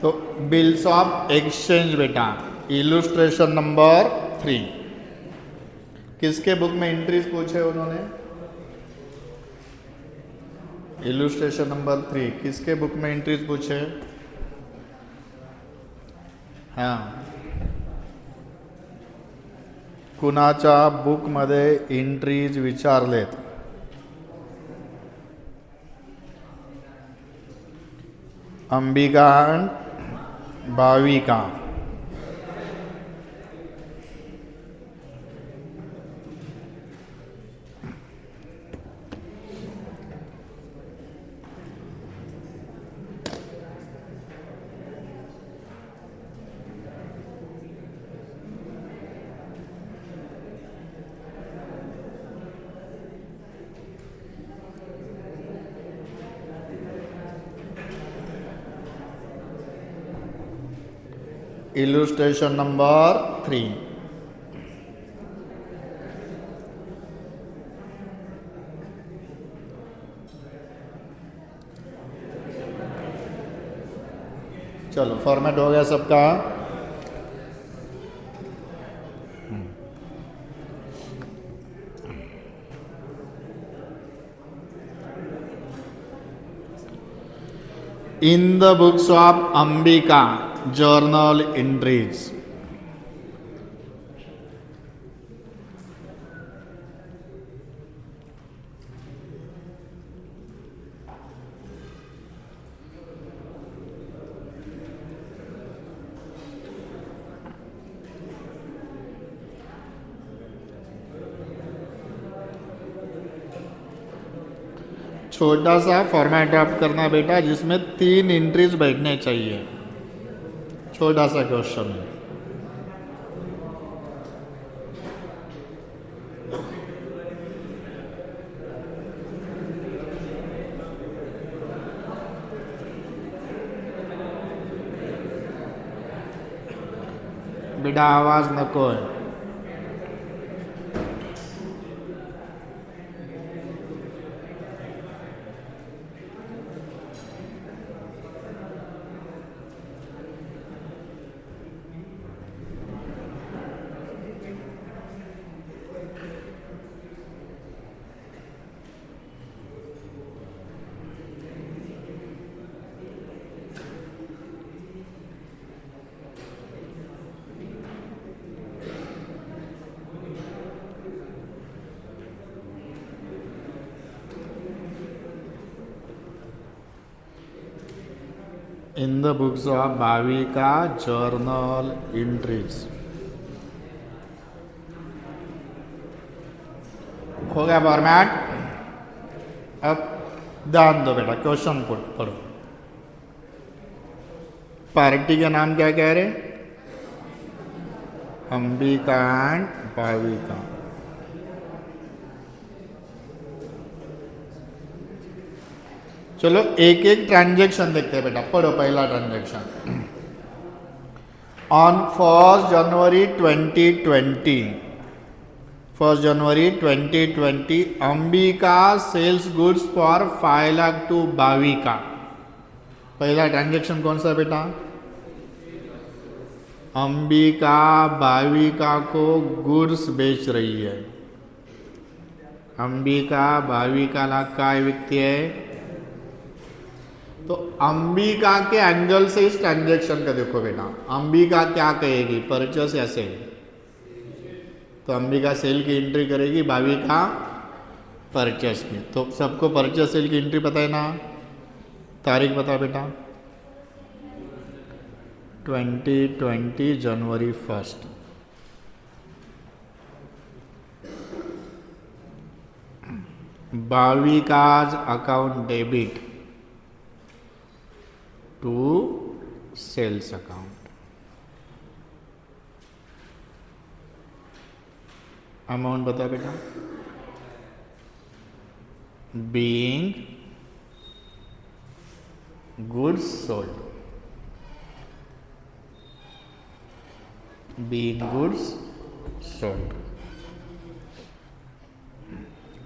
तो bills of exchange बेटा, illustration number 3। किसके बुक में एंट्रीज पूछे उन्होंने? इलुस्ट्रेशन नंबर 3 किसके बुक में एंट्रीज पूछे? हाँ, कुणाच्या बुक मध्ये एंट्रीज विचारलेत? Ambika and Bhavika. Illustration number 3। चलो फॉर्मेट हो गया सबका। In the books of Ambika, journal entries. छोटा सा फॉर्मेट ड्राफ्ट करना बेटा जिसमें 3 एंट्रीज बैठने चाहिए। छोटा सा क्वेश्चन है। बेटा आवाज नको है। In the books of Bhavika, journal entries. हो गया फॉर्मेट। अब ध्यान दो बेटा, क्वेश्चन पढ़ो। पार्टी का नाम क्या कह रहे? अंबिका एंड भाविका। चलो एक एक ट्रांजैक्शन देखते हैं बेटा। पढ़ो पहला transaction. On 1 January 2020 Ambika sells goods for 5 lakh to Bhavika. पहला ट्रांजैक्शन कौन सा बेटा? अंबिका भाविका को गुड्स बेच रही है। अंबिका भाविका ला काय विकती है? तो अंबिका के एंगल से इस ट्रांजैक्शन का देखो बेटा। अंबिका क्या कहेगी, परचेस या सेल? तो अंबिका सेल की एंट्री करेगी, भाविका परचेस की। तो सबको परचेस सेल की एंट्री पता है ना? तारीख बता बेटा। 2020 जनवरी 1। Bhavika's account debit to sales account. Amount बता बेटा। Being goods sold, being goods sold.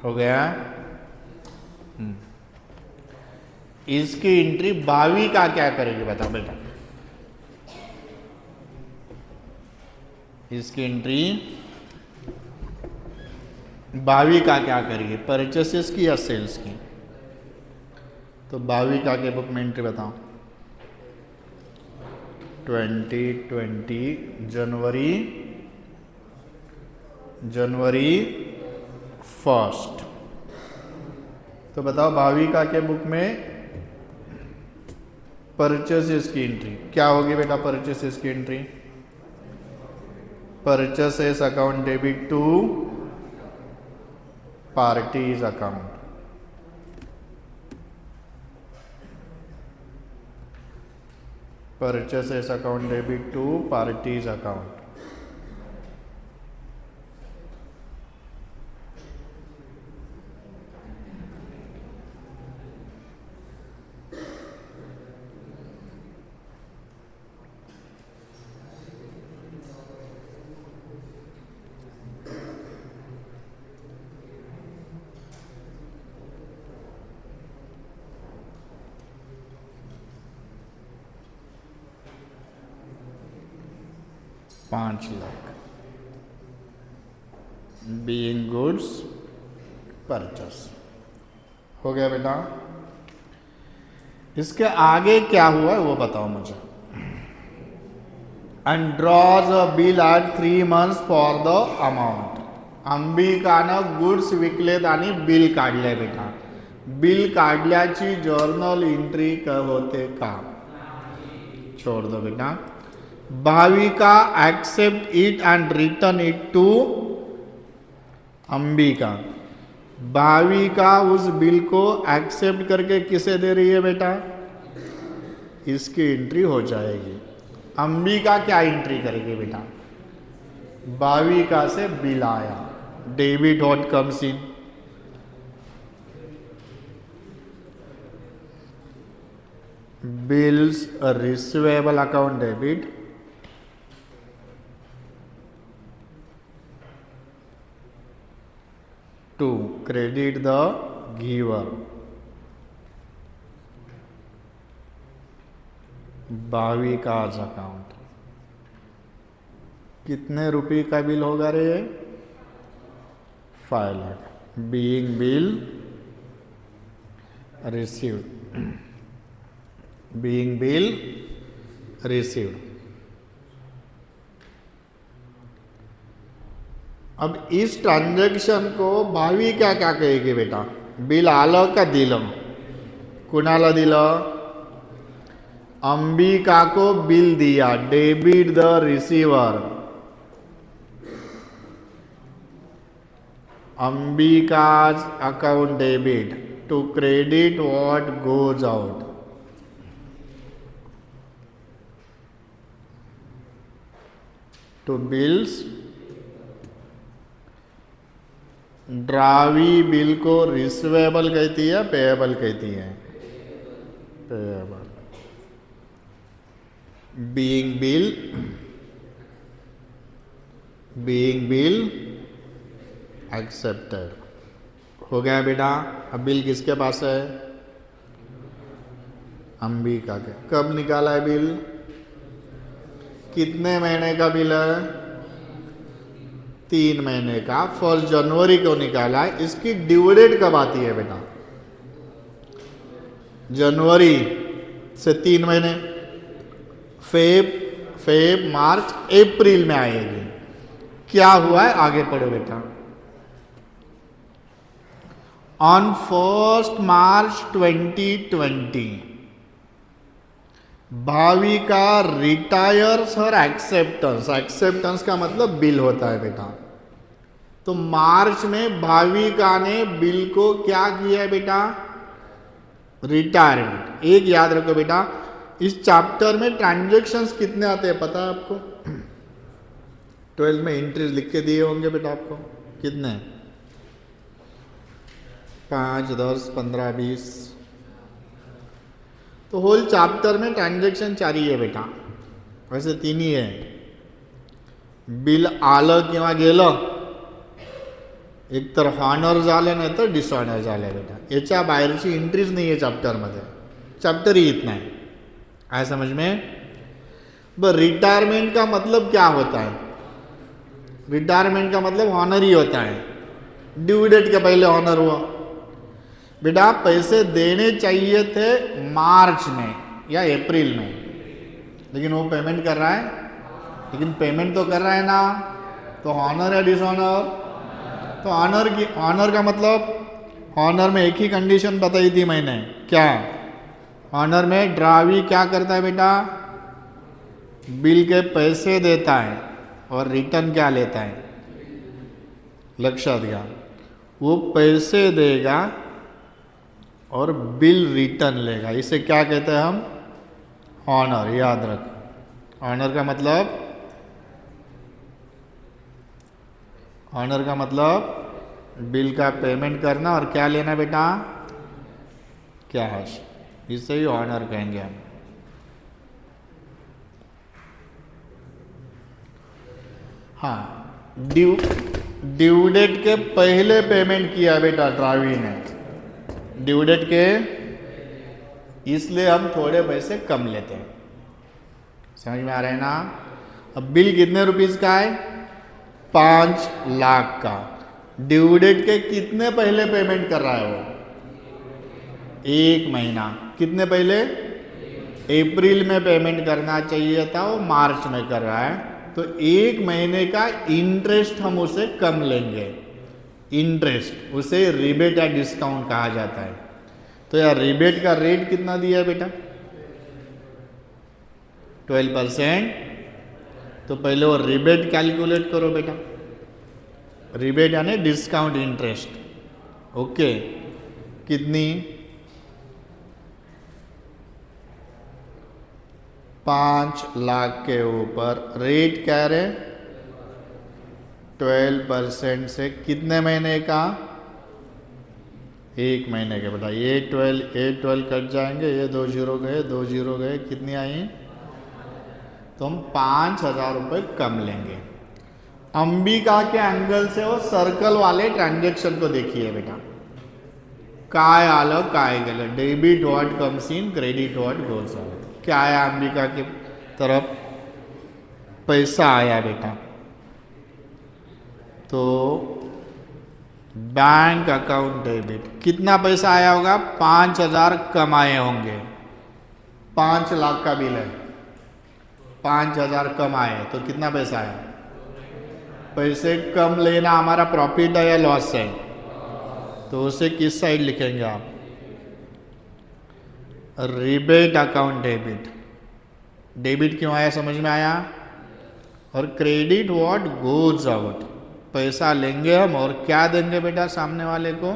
हो गया। इसकी एंट्री भाविका क्या करेगी बता बेटा। इसकी एंट्री भाविका क्या करिए, परचेसेस की या सेल्स की? तो भाविका के बुक में एंट्री बताओ। 2020 जनवरी 1st। तो बताओ भाविका के बुक में परचेसेस की एंट्री क्या होगी बेटा? परचेसेस की entry, purchases account debit to party's account. Purchases account debit to party's account. ₹5,00,000 being goods purchase हो गया बेटा। इसके आगे क्या हुआ है वो बताओ मुझे। And draws a bill at 3 months for the amount. अंबिकानं गुड्स विकलेत आणि बिल काढले बेटा। बिल काढल्याची जर्नल एंट्री होते का? छोड़ दो बेटा। Bhavika accept it and return it to Ambika. Bhavika उस बिल को एक्सेप्ट करके किसे दे रही है बेटा? इसकी एंट्री हो जाएगी। अंबिका क्या एंट्री करेगी बेटा? भाविका से बिल आया, debit what comes in? Bills receivable account debit to credit the giver। Bhavika's account. कितने रुपए का बिल होगा रे? 5,00,000 being bill received. Being bill received. अब इस ट्रांजैक्शन को भाविका क्या कहेगी बेटा? बिल आलं का दिलं? कुणाला दिलं? अंबिका को बिल दिया, debit the receiver. Ambika's account debit to credit what goes out. To bills drawee bill को रिसीवेबल कहती है, पेएबल कहती है? पेएबल। बीइंग बिल एक्सेप्टेड हो गया बेटा। अब बिल किसके पास है? अंबिका के। कब निकाला है बिल? कितने महीने का बिल है? 3 महीने का। 1 जनवरी को निकाला है। इसकी ड्यू डेट कब आती है बेटा? जनवरी से 3 महीने, फेब मार्च अप्रैल में आएगी। क्या हुआ है आगे पढ़ो बेटा। On 1 March 2020 Bhavika retires her acceptance. Acceptance का मतलब बिल होता है बेटा। तो मार्च में भाविका ने बिल को क्या किया है बेटा? रिटायरमेंट। एक याद रखो बेटा, इस चैप्टर में ट्रांजैक्शंस कितने आते हैं पता है आपको? 12 में एंट्रीज लिख के दिए होंगे बेटा आपको। कितने? 5, 10, 15, 20। तो होल चैप्टर में ट्रांजैक्शन 4 ही है बेटा। वैसे 3 ही है। बिल आलं किंवा गेलं, एक तर हॉनर झालं नाही तर डिसऑनर झालं बेटा। याच्या बाहेरची एंट्रीज नाही आहे चॅप्टरमध्ये। चैप्टर ही इतना है। आया समझ में? रिटायरमेंट का मतलब क्या होता है? रिटायरमेंट का मतलब ऑनर ही होता है, ड्यू डेट के पहले ऑनर हुआ। बेटा पैसे देने चाहिए थे मार्च में या अप्रैल में, लेकिन वो पेमेंट कर रहा है, लेकिन पेमेंट तो कर रहा है ना, तो ऑनर है डिसऑनर? तो ऑनर का मतलब, ऑनर में एक ही कंडीशन बताई थी मैंने, क्या? ऑनर में ड्रावी क्या करता है बेटा? बिल के पैसे देता है और रिटर्न क्या लेता है? लक्ष्य दिया, वो पैसे देगा और बिल रिटर्न लेगा, इसे क्या कहते हैं हम? ऑनर। याद रख, ऑनर का मतलब, ऑनर का मतलब बिल का पेमेंट करना और क्या लेना बेटा? कैश। इसे ही ऑनर कहेंगे हम। हाँ, ड्यू डेट के पहले पेमेंट किया बेटा ड्रावी ने, ड्यू डेट के, इसलिए हम थोड़े पैसे कम लेते हैं। समझ में आ रहा है ना? अब बिल कितने रुपीस का है? 5 लाख का। ड्यू डेट के कितने पहले पेमेंट कर रहा है वो? 1 महीना। कितने पहले? अप्रैल में पेमेंट करना चाहिए था, वो मार्च में कर रहा है, तो 1 महीने का इंटरेस्ट हम उसे कम लेंगे। इंटरेस्ट, उसे रिबेट या डिस्काउंट कहा जाता है। तो यार रिबेट का रेट कितना दिया है बेटा? 12%। तो पहले वो रिबेट कैलकुलेट करो बेटा, रिबेट यानी डिस्काउंट इंटरेस्ट। ओके, कितनी? 5 लाख के ऊपर रेट क्या रहे? 12% से कितने महीने का? 1 महीने के बेटा। ये 12 कट जाएंगे, ये 2 जीरो गए, 2 जीरो गए, कितनी आई? तो हम 5,000 रुपये कम लेंगे। अंबिका के एंगल से वो सर्कल वाले ट्रांजेक्शन को देखिए बेटा, काय आलं काय गेलं, debit what comes in, credit what goes out. क्या आया अंबिका की तरफ? पैसा आया बेटा, तो बैंक अकाउंट डेबिट। कितना पैसा आया होगा? 5,000 कमाए होंगे। 5 लाख का बिल है, 5,000 कम आए, तो कितना पैसा आया? पैसे कम लेना हमारा प्रॉफिट है या लॉस है? तो उसे किस साइड लिखेंगे आप? Rebate account debit. डेबिट क्यों आया समझ में आया? और क्रेडिट व्हाट गोज आउट, पैसा लेंगे हम और क्या देंगे बेटा सामने वाले को?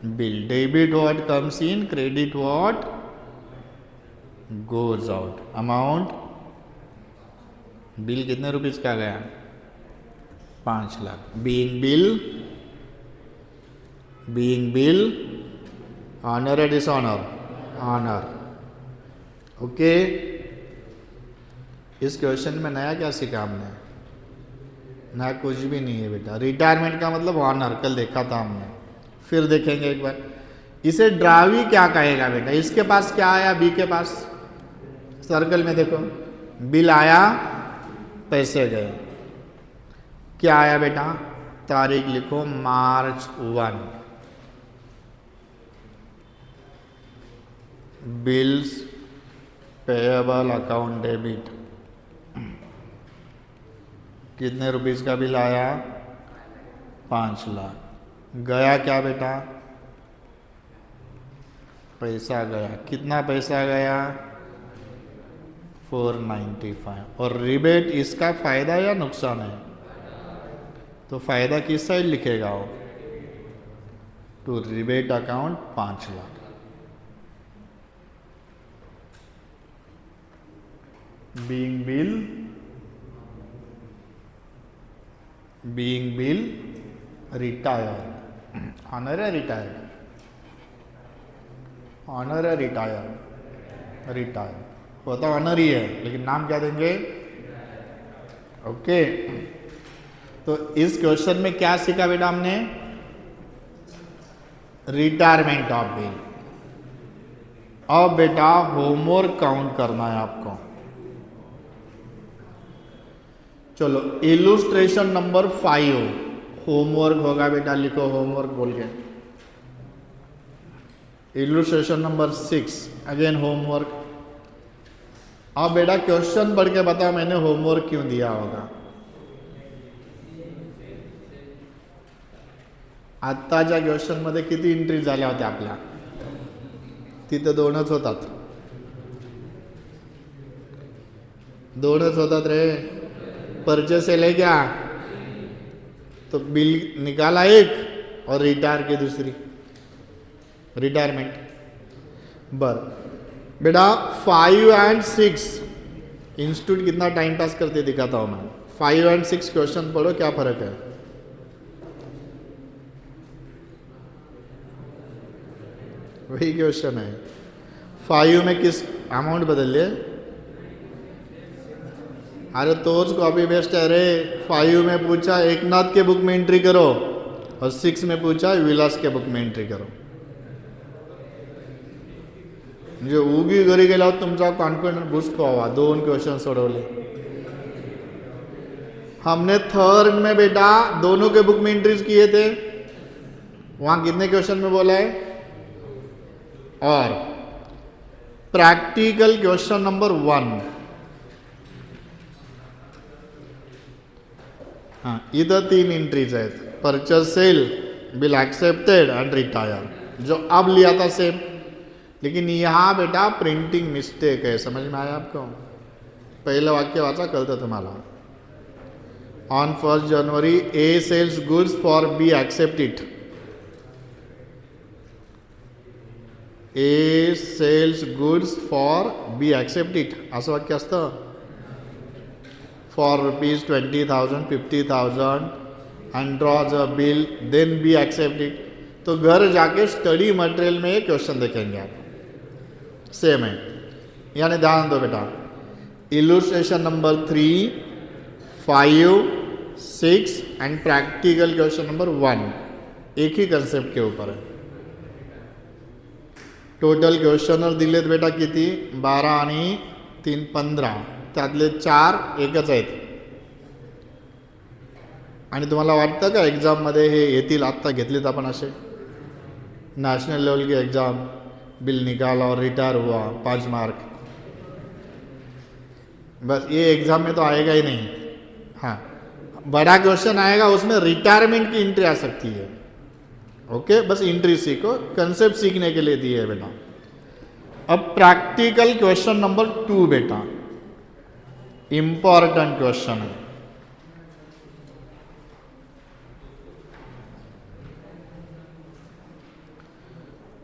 Bill. Debit what comes in, credit what goes out. Amount, bill कितने रुपीस का गया? 5 लाख। बीइंग बिल ऑनर या डिसऑनर? ऑनर। ओके, इस क्वेश्चन में नया क्या सीखा हमने? नया कुछ भी नहीं है बेटा। रिटायरमेंट का मतलब ऑनर, कल देखा था हमने, फिर देखेंगे एक बार। इसे ड्रावी क्या कहेगा बेटा? इसके पास क्या आया? बी के पास सर्कल में देखो, बिल आया, पैसे गए। क्या आया बेटा? तारीख लिखो, मार्च 1। Bills payable account debit. कितने रुपीस का बिल आया? 5 लाख। गया क्या बेटा? पैसा गया। कितना पैसा गया? 495। और रिबेट इसका फायदा या नुकसान है? तो फायदा किस साइड लिखेगा वो? To rebate account 5 lakh. Being bill retired. Honour है रिटायर्ड? ऑनर है रिटायर्ड? रिटायर्ड होता ऑनर ही है, लेकिन नाम क्या देंगे? ओके, तो इस क्वेश्चन में क्या सीखा बेटा हमने? Retirement of bill. अब बेटा होमवर्क काउंट करना है आपको। चलो इलुस्ट्रेशन नंबर 5 होमवर्क होगा बेटा, लिखो होमवर्क बोल के। Illustration number 6 again homework. अब बेटा क्वेश्चन पढ़ के बताओ मैंने होमवर्क क्यों दिया होगा। आत्ताच्या क्वेश्चन मध्ये किती एंट्री झाल्या होत्या आपल्या? तिथे दोनच होतात, दोनच होतात रे। परचेस सेल है क्या, तो बिल निकाला एक और रिटायर की दूसरी, रिटायरमेंट। बर बेटा 5 एंड 6 इंस्टीट्यूट कितना टाइम पास करते दिखाता हूं मैं। 5 एंड 6 क्वेश्चन पढ़ो, क्या फर्क है। वही क्वेश्चन है। 5 में किस अमाउंट बदलिए, अरे तोच कॉपी पेस्ट है रे। 5 में पूछा एकनाथ के बुक में एंट्री करो और 6 में पूछा विलास के बुक में एंट्री करो। म्हणजे उगी घरी गेल्यावर तुमचा कॉन्फिडन्स बूस्ट व्हावा। 2 क्वेश्चन सोडवले। हमने थर्ड में बेटा दोनों के बुक में एंट्रीज किए थे। वहां कितने क्वेश्चन में बोला है, और प्रैक्टिकल क्वेश्चन नंबर 1। हाँ, इधर 3 एंट्रीज आहेत, purchase cell, bill accepted and retire, जो अब लिया था सेम। लेकिन यहाँ बेटा प्रिंटिंग मिस्टेक है, समझ में आया आपको। पहिलं वाक्य वाचा, कळतं तुम्हाला। On 1 January A sells goods for B accept it. A sells goods for B accept it असं वाक्य असतं। For ₹20,000 50,000 and draws a bill then B accept it. तो घर जाके स्टडी मटेरियल में ये क्वेश्चन देखेंगे आप, सेम है। यानी ध्यान दो बेटा, illustration number 3, 5, 6 and practical question number 1 एक ही कंसेप्ट के ऊपर है। टोटल क्वेश्चनर दिलेत बेटा किती, 12 आणि 3 15, त्यातले 4 एकच आहेत। आणि तुम्हाला वाटतं का एग्जाममध्ये हे येतील? आत्ता घेतलेत आपण असे। नेशनल लेवल की एग्जाम, बिल निकाला और रिटायर हुआ 5 मार्क, बस ये एग्जाम में तो आएगा ही नहीं। हाँ, बड़ा क्वेश्चन आएगा उसमें रिटायरमेंट की एंट्री आ सकती है। ओके, बस एंट्री सीखो, कंसेप्ट सीखने के लिए दिए है बेटा। अब प्रैक्टिकल क्वेश्चन नंबर 2 बेटा, इंपॉर्टेंट क्वेश्चन है।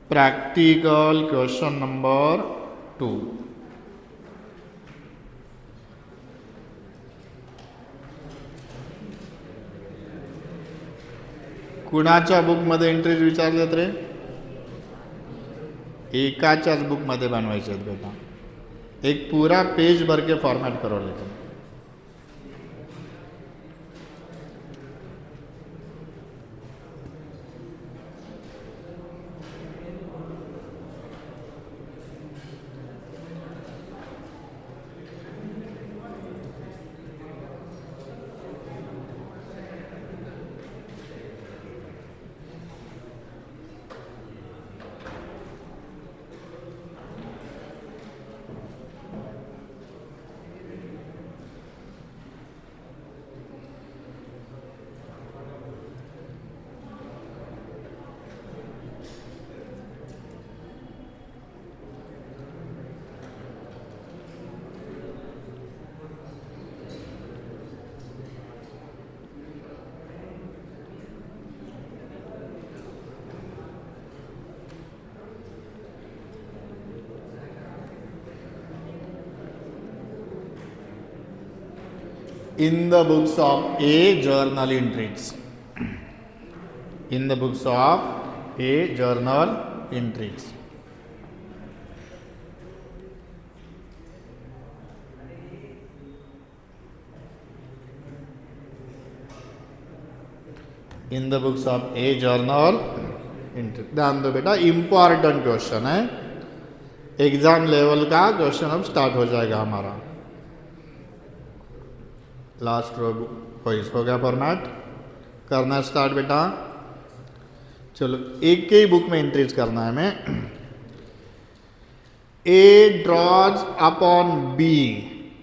Practical question number 2। कुणाच्या बुकमध्ये एंट्रीज विचारलेत रे? एकाच्याच बुकमध्ये बनवायचे आहेत बेटा। एक पूरा पेज भर के फॉर्मेट करो लेकिन। In the books of A, journal entries. In the books of A, journal entries. In the books of A, journal entry. ध्यान दो बेटा, इम्पॉर्टेंट क्वेश्चन है, एग्जाम लेवल का क्वेश्चन अब स्टार्ट हो जाएगा हमारा। लास्ट रो वॉइस हो गया फॉर्मेट, करना स्टार्ट बेटा। चलो एक के ही बुक में एंट्रीज करना है हमें। A draws upon B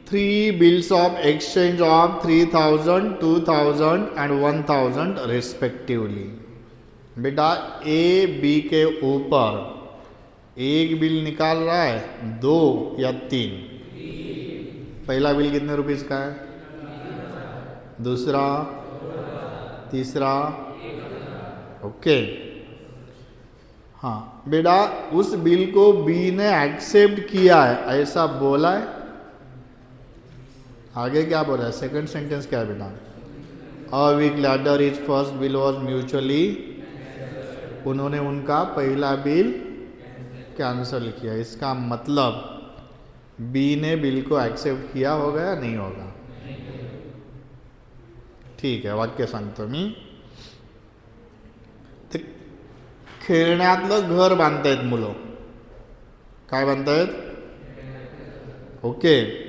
3 bills of exchange of 3000, 2000 and 1000 respectively. बेटा ए बी के ऊपर एक बिल निकाल रहा है, 2 या 3। पहला बिल कितने रुपीस का है, दूसरा, तीसरा, ओके। हाँ बेटा उस बिल को बी ने एक्सेप्ट किया है ऐसा बोला है। आगे क्या बोला है, सेकंड सेंटेंस क्या है बेटा, a week later is first bill was mutually, उन्होंने उनका पहला बिल कैंसिल किया। इसका मतलब बी ने बिल को एक्सेप्ट किया होगा या नहीं होगा। ठीक आहे, वाक्य सांगतो मी। ते खेळण्यातलं घर बांधतायत मुलं, काय बांधतायत, ओके।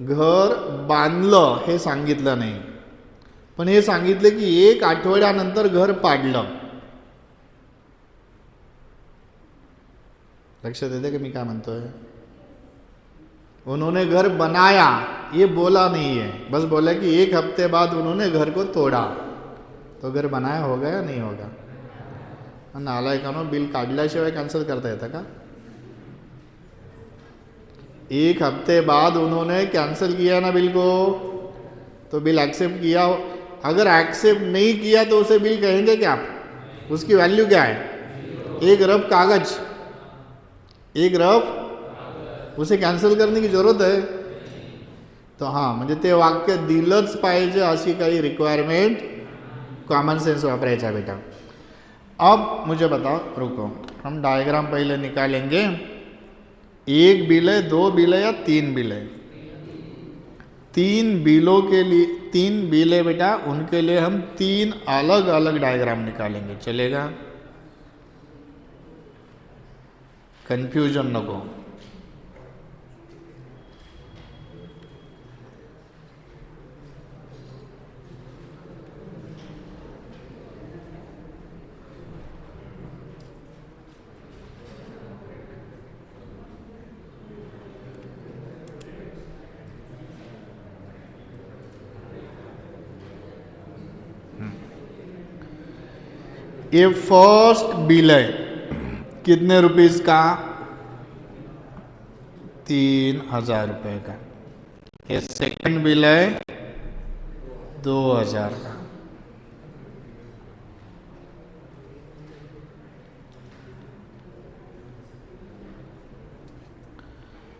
घर बांधलं हे सांगितलं नाही, पण हे सांगितलं की 1 आठवड्यानंतर घर पाडलं। लक्षात येते कि मी काय म्हणतोय। उन्होंने घर बनाया ये बोला नहीं है, बस बोला कि 1 हफ्ते बाद उन्होंने घर को तोड़ा। तो घर बनाया होगा या नहीं होगा। नालायकानो बिल काढल्याशिवाय कॅन्सल करता येतं का। 1 हफ्ते बाद उन्होंने कैंसिल किया ना बिल को, तो बिल एक्सेप्ट किया। अगर एक्सेप्ट नहीं किया तो उसे बिल कहेंगे क्या, उसकी वैल्यू क्या है, 1 रफ कागज, 1 रफ, उसे कॅन्सल करने की जरूरत है। तो हाँ म्हणजे ते वाक्य दिलंच पाहिजे अशी काही रिक्वायरमेंट, कॉमन सेंस वापरायचा बेटा। अब मुझे बताओ, रुको हम डायग्राम पहले निकालेंगे। 1 बिल है, 2 बिल है या 3 बिल है। 3 बिलों के लिए 3 बिल है बेटा, उनके लिए हम 3 अलग अलग डायग्राम निकालेंगे, चलेगा। कंफ्यूजन नको। ये फर्स्ट बिल है कितने रुपीस का, 3000 रुपये का। ये सेकंड बिल है 2000 का।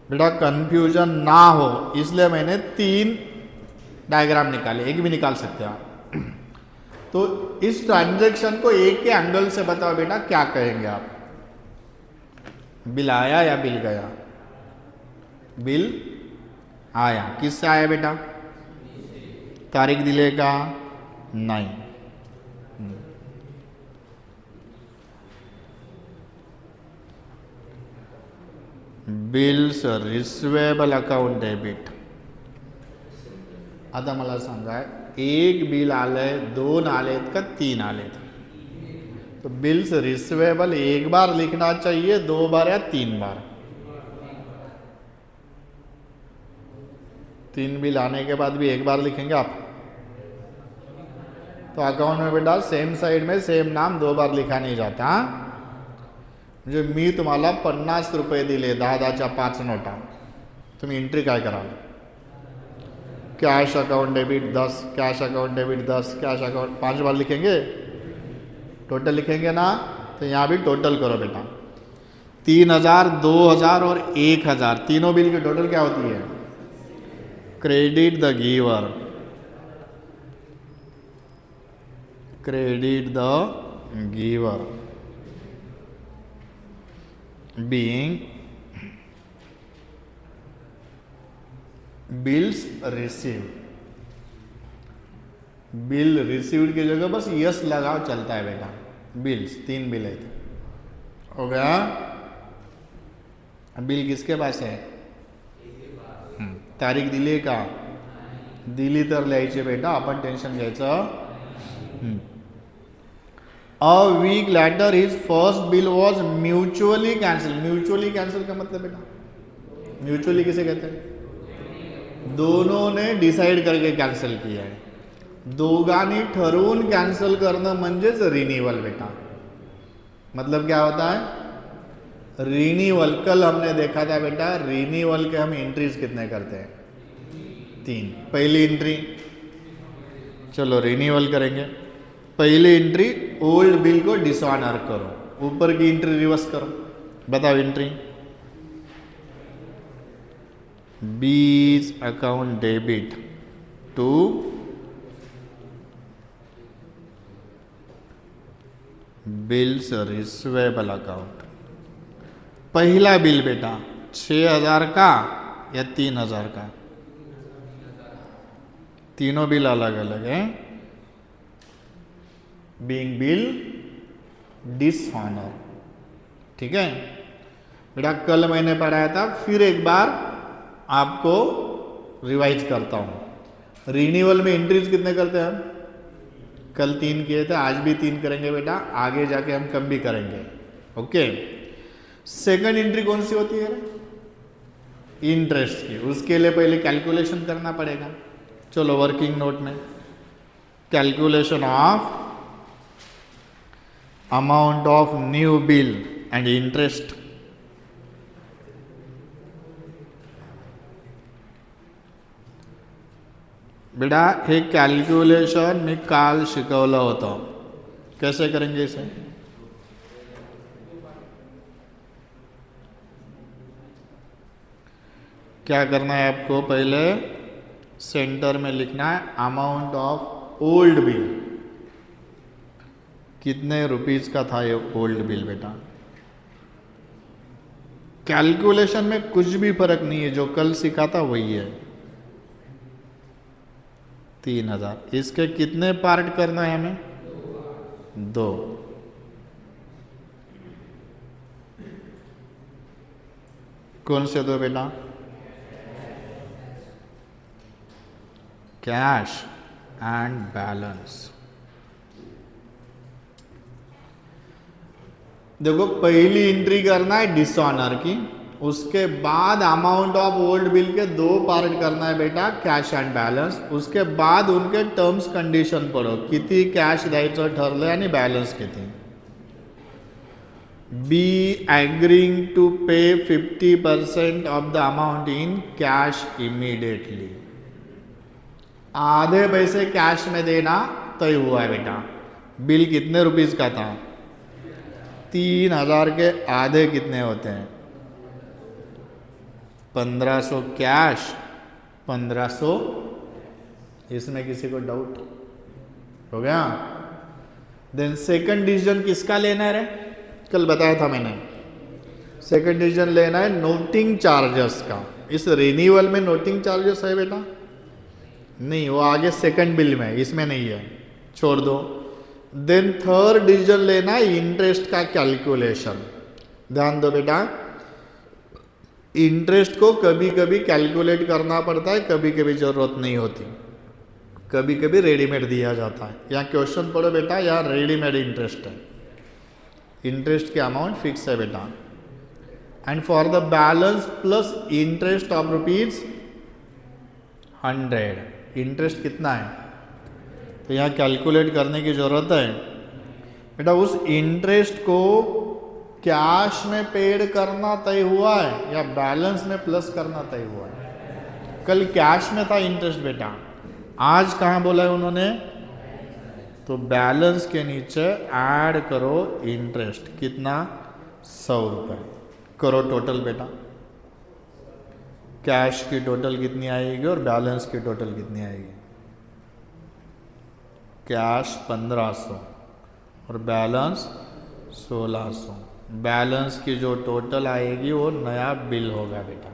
बेटा कंफ्यूजन ना हो इसलिए मैंने 3 डायग्राम निकाले, एक भी निकाल सकते हो आप। तो इस ट्रांजैक्शन को एक के एंगल से बताओ बेटा, क्या कहेंगे आप। बिल आया या बिल गया, बिल आया। किससे आया बेटा, तारीख दिले का, नहीं। Bills receivable account debit. आता मला सांगा, 1 बिल आलंय, 2 आलेत का 3 आलेत। तो बिल्स रिसिवेबल 1 बार लिखना चाहिए, 2 बार या 3 बार। 3 बिल आने के बाद भी 1 बार लिखेंगे आप। तो अकाउंट में बेटा सेम साइड में सेम नाम 2 बार लिखा नहीं जाता। म्हणजे मी तुम्हाला 50 रुपये दिले, 10-10च्या 5 नोटा, तुम्ही एंट्री काय कराल, cash account debit 10, cash account debit 10, cash account 5 बार लिखेंगे, टोटल लिखेंगे ना। तो यहाँ भी टोटल करो बेटा, 3000, 2000 और 1000, तीनों बिल की टोटल क्या होती है, credit the giver, credit the giver being bills received. Bill received की जगह बस यस लगाओ, चलता है बेटा। बिल्स 3 बिल है, हो गया। बिल किसके पास है, तारीख दिली का, दिली तर लिहायची बेटा, आपण टेन्शन घ्यायचं. A week later his first bill was mutually cancel. Mutually cancel का मतलब बेटा, म्यूचुअली किसे कहते हैं? दोनों ने डिसाइड करके कॅन्सल किया है. दोघांनी ठरवून कॅन्सल करणं म्हणजेच रिन्यूअल बेटा. मतलब क्या होता है? रिन्यूअल. कल हमने देखा था बेटा, रिन्यूअल के हम एंट्रीज कितने करते हैं? 3. पहली एंट्री, चलो रिन्यूअल करेंगे. पहली एंट्री, ओल्ड बिल को डिसऑनर करो. ऊपर की एंट्री रिवर्स करो. बताओ entry. B's account debit to bills receivable account. पहला बिल बेटा 6,000 का या 3,000 का? तीनों बिल अलग अलग है. Being bill dishonour. ठीक है बेटा, कल मैंने पढ़ाया था, फिर एक बार आपको रिवाइज करता हूं. रिन्यूअल में एंट्रीज कितने करते हैं हम? कल 3 किए थे, आज भी 3 करेंगे बेटा, आगे जाके हम कम भी करेंगे. ओके. सेकंड एंट्री कौन सी होती है? इंटरेस्ट की. उसके लिए पहले कैलकुलेशन करना पड़ेगा. चलो वर्किंग नोट में calculation of amount of new bill and interest. बेटा हे कॅल्क्युलेशन मी काल शिकवलं होतं. कैसे करेंगे इसे? क्या करना है आपको? पहले सेंटर में लिखना है अमाउंट ऑफ ओल्ड बिल. कितने रुपीज का था ये ओल्ड बिल बेटा? कैलकुलेशन में कुछ भी फर्क नहीं है, जो कल सीखा था वही है. 3,000. इसके कितने पार्ट करना है हमें? 2. कौन से 2 बेटा? Cash and balance. देखो पहली एंट्री करना है डिसऑनर की, उसके बाद अमाउंट ऑफ ओल्ड बिल के 2 पार्ट करना है बेटा, कॅश अँड बॅलन्स. उसके बाद उनके टर्म्स कंडिशन पढो, किती कॅश द्यायचं ठरलंय आणि बॅलन्स किती. बी ॲग्रीइंग टू पे 50% of the amount in cash immediately. आधे पैसे कैश में देना तय हुआ है बेटा. बिल कितने रुपीज का था? 3,000 के आधे कितने होते हैं? 1,500 कैश, 1,500. इसमें किसी को डाउट हो गया? देन सेकंड डिसीजन किसका लेना है रे? कल बताया था मैंने. सेकंड डिसीजन लेना है नोटिंग चार्जेस का. इस रिन्यूअल में नोटिंग चार्जेस है बेटा? नहीं, वो आगे सेकंड बिल में, इसमें नहीं है, छोड़ दो. देन थर्ड डिसीजन लेना है इंटरेस्ट का कैलकुलेशन. ध्यान दो बेटा, इंटरेस्ट को कभी कभी कैलकुलेट करना पड़ता है, कभी कभी जरूरत नहीं होती, कभी कभी रेडीमेड दिया जाता है. यहाँ क्वेश्चन पढ़ो बेटा, यहाँ रेडीमेड इंटरेस्ट है. इंटरेस्ट की अमाउंट फिक्स है बेटा. And for the balance plus interest of ₹100. Interest कितना है? तो यहाँ कैलकुलेट करने की जरूरत है बेटा. उस इंटरेस्ट को कैश में पेड करना तय हुआ है या बैलेंस में प्लस करना तय हुआ है? कल कैश में था इंटरेस्ट बेटा, आज कहाँ बोला है उन्होंने? तो बैलेंस के नीचे ऐड करो इंटरेस्ट. कितना? 100 रुपये. करो टोटल बेटा. कैश की टोटल कितनी आएगी और बैलेंस की टोटल कितनी आएगी? कैश 1,500 और बैलेंस 1,600. बैलेंस की जो टोटल आएगी वो नया बिल होगा बेटा.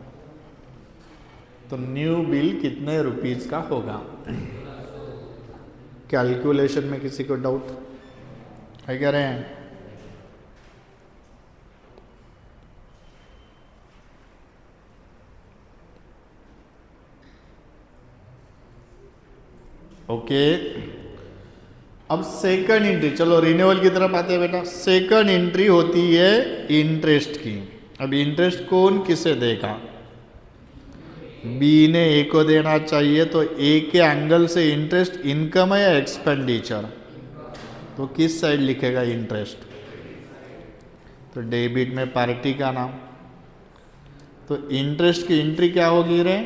तो न्यू बिल कितने रुपीज का होगा? कैलकुलेशन में किसी को डाउट है? कह रहे हैं ओके, अब सेकंड एंट्री, चलो रिन्यूअल की तरफ आते हैं बेटा। सेकंड एंट्री होती है इंटरेस्ट की। अब इंटरेस्ट कौन किसे देगा? बी ने ए को देना चाहिए, तो ए के एंगल से इंटरेस्ट इनकम है या एक्सपेंडिचर? तो किस साइड लिखेगा इंटरेस्ट? तो डेबिट में पार्टी का नाम। तो इंटरेस्ट की एंट्री क्या होगी रे?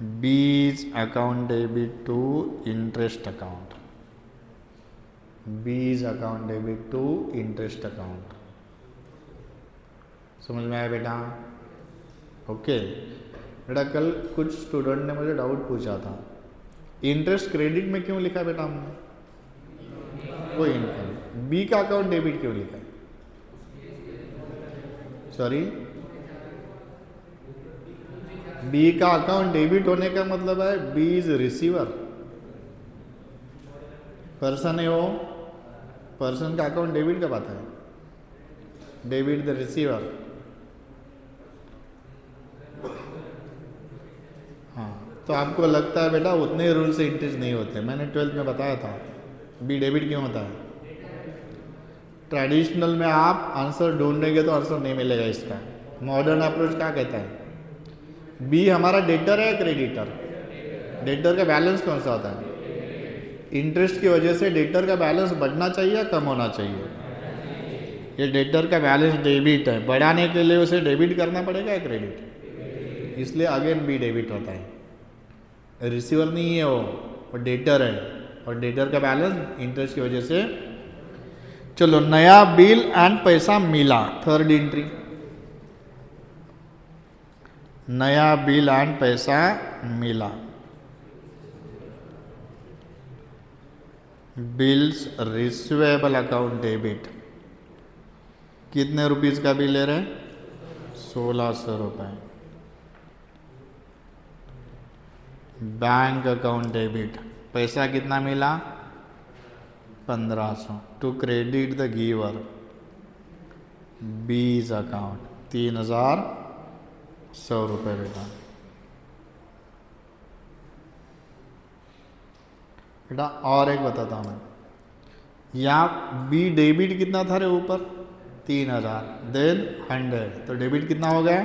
B's account debit to interest account, B's account debit to interest account. समझ में आया बेटा? ओके बेटा, कल कुछ स्टूडेंट ने मुझे डाउट पूछा था, इंटरेस्ट क्रेडिट में क्यों लिखा बेटा हमने? कोई इनकम। बी का अकाउंट डेबिट क्यों लिखा है? सॉरी, बी का अकाउंट डेबिट होने का मतलब है बी इज रिसीवर, पर्सन है वो, पर्सन का अकाउंट डेबिट कब आता है? Debit the receiver. हाँ, तो आपको लगता है बेटा उतने रूल से इंटरेस्ट नहीं होते, मैंने 12th में बताया था बी डेबिट क्यों होता है। ट्रेडिशनल में आप आंसर ढूंढेंगे तो आंसर नहीं मिलेगा इसका। मॉडर्न अप्रोच क्या कहता है? बी हमारा डेटर है या क्रेडिटर? डेटर का बैलेंस कौन सा होता है? इंटरेस्ट की वजह से डेटर का बैलेंस बढ़ना चाहिए या कम होना चाहिए? ये डेटर का बैलेंस डेबिट है, बढ़ाने के लिए उसे डेबिट करना पड़ेगा या क्रेडिट? इसलिए अगेन बी डेबिट होता है। रिसीवर नहीं है वो डेटर है, और डेटर का बैलेंस इंटरेस्ट की वजह से। चलो, नया बिल एंड पैसा मिला, थर्ड एंट्री। नया बिल एंड पैसा मिला, बिल्स रिसीवेबल अकाउंट डेबिट। कितने रुपीस का बिल ले रहे हैं? 1600 रुपये। बैंक अकाउंट डेबिट, पैसा कितना मिला? 1500 to credit the giver, B's account 3100 रुपये बेटा। बेटा और एक बताता हूँ मैं, यहाँ बी डेबिट कितना था रे ऊपर? 3000, देन 100, तो डेबिट कितना हो गया?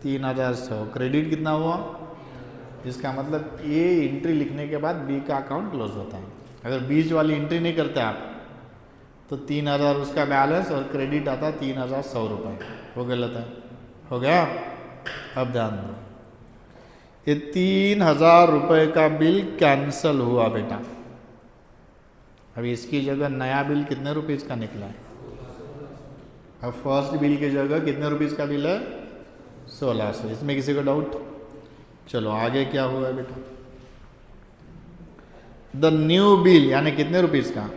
3100। क्रेडिट कितना हुआ? इसका मतलब ये एंट्री लिखने के बाद बी का अकाउंट क्लोज होता है। अगर बीच वाली एंट्री नहीं करते आप तो 3000 उसका बैलेंस और क्रेडिट आता 3100 रुपये। वो गलत है, हो गया? अब ध्यान दो, ये 3000 रुपये का बिल कैंसल हुआ बेटा। अभी इसकी जगह नया बिल कितने रुपीस का निकला है? अब फर्स्ट बिल की जगह कितने रुपीस का बिल है? 1600। इसमें किसी को डाउट? चलो आगे क्या हुआ बेटा? द न्यू बिल यानी कितने रुपीस का?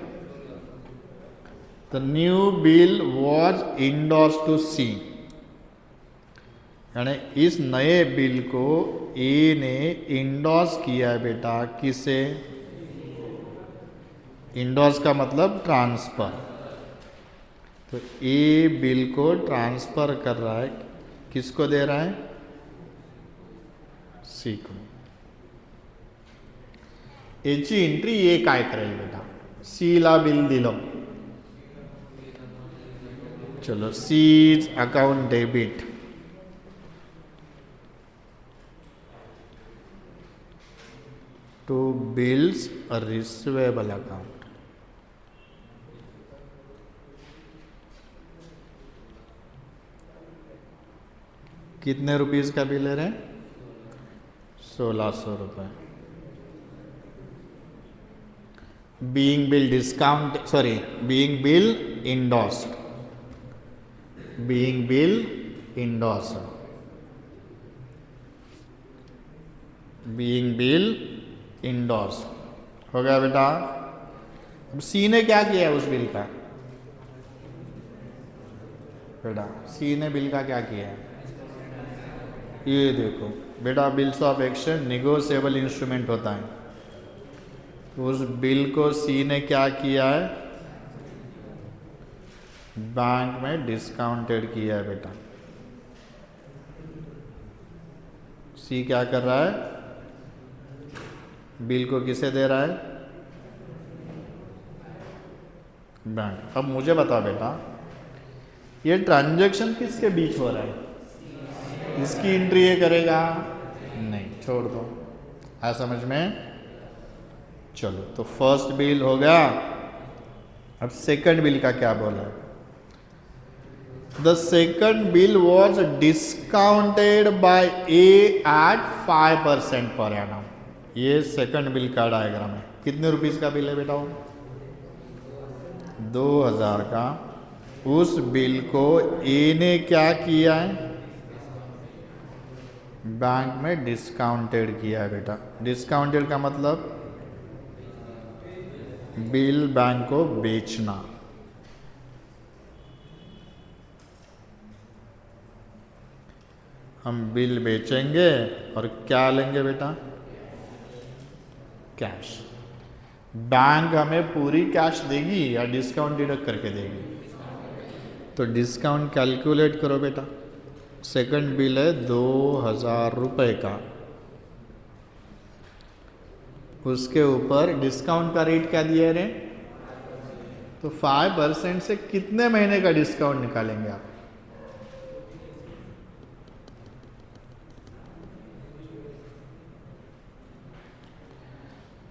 The new bill was endorsed to C, यानी इस नए बिल को ए ने इंडोर्स किया है बेटा। किसे? इंडोर्स का मतलब ट्रांसफर। तो ए बिल को ट्रांसफर कर रहा है, किसको दे रहा है? सी को। याची एंट्री ए काय करेल बेटा? सी ला बिल दिलं, चलो C's account debit to bills receivable account. कितने रुपीस का बिल ले रहे हैं? 1600 रुपये। Being bill discount, sorry, being bill endorsed, being bill endorsed, being bill endorse. हो गया बेटा? अब सी ने क्या किया है उस बिल का? बेटा सी ने बिल का क्या किया है? ये देखो बेटा, bills of exchange negotiable instrument होता है। तो उस बिल को सी ने क्या किया है? बैंक में डिस्काउंटेड किया है बेटा। सी क्या कर रहा है? बिल को किसे दे रहा है? बैंक। अब मुझे बता बेटा, ये ट्रांजैक्शन किसके बीच हो रहा है? इसकी एंट्री ये करेगा? नहीं, छोड़ दो। है समझ में? चलो, तो फर्स्ट बिल हो गया। अब सेकंड बिल का क्या बोला है? The second bill was discounted by A at 5% per annum. ये सेकंड बिल का डायग्राम है। कितने रुपीस का बिल है बेटा? वो 2000 का। उस बिल को ए ने क्या किया है? बैंक में डिस्काउंटेड किया है बेटा। डिस्काउंटेड का मतलब बिल बैंक को बेचना। हम बिल बेचेंगे और क्या लेंगे बेटा? कैश। बैंक हमें पूरी कैश देगी या डिस्काउंट डिडक्ट करके देगी? तो डिस्काउंट कैलकुलेट करो बेटा। सेकंड बिल है 2000 रुपये का, उसके ऊपर डिस्काउंट का रेट क्या दिया रे? तो 5% से कितने महीने का डिस्काउंट निकालेंगे आप?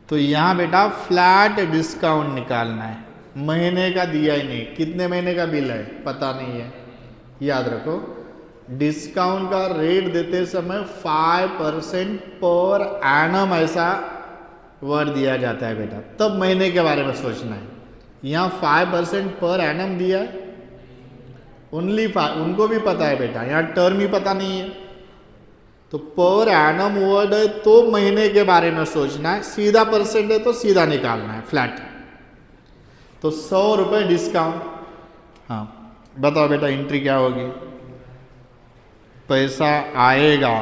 तो यहां बेटा फ्लैट डिस्काउंट निकालना है। महीने का दिया ही नहीं, कितने महीने का बिल है पता नहीं है। याद रखो, डिस्काउंट का रेट देते समय 5% पर एनम ऐसा वर्ड दिया जाता है बेटा, तब महीने के बारे में सोचना है। यहाँ 5% पर एनम दिया है, ओनली 5, उनको भी पता है बेटा, यहाँ टर्म ही पता नहीं है। तो पर एनम वर्ड है तो महीने के बारे में सोचना है, सीधा परसेंट है तो सीधा निकालना है फ्लैट। तो 100 रुपये डिस्काउंट। हाँ बताओ बेटा, एंट्री क्या होगी? पैसा आएगा,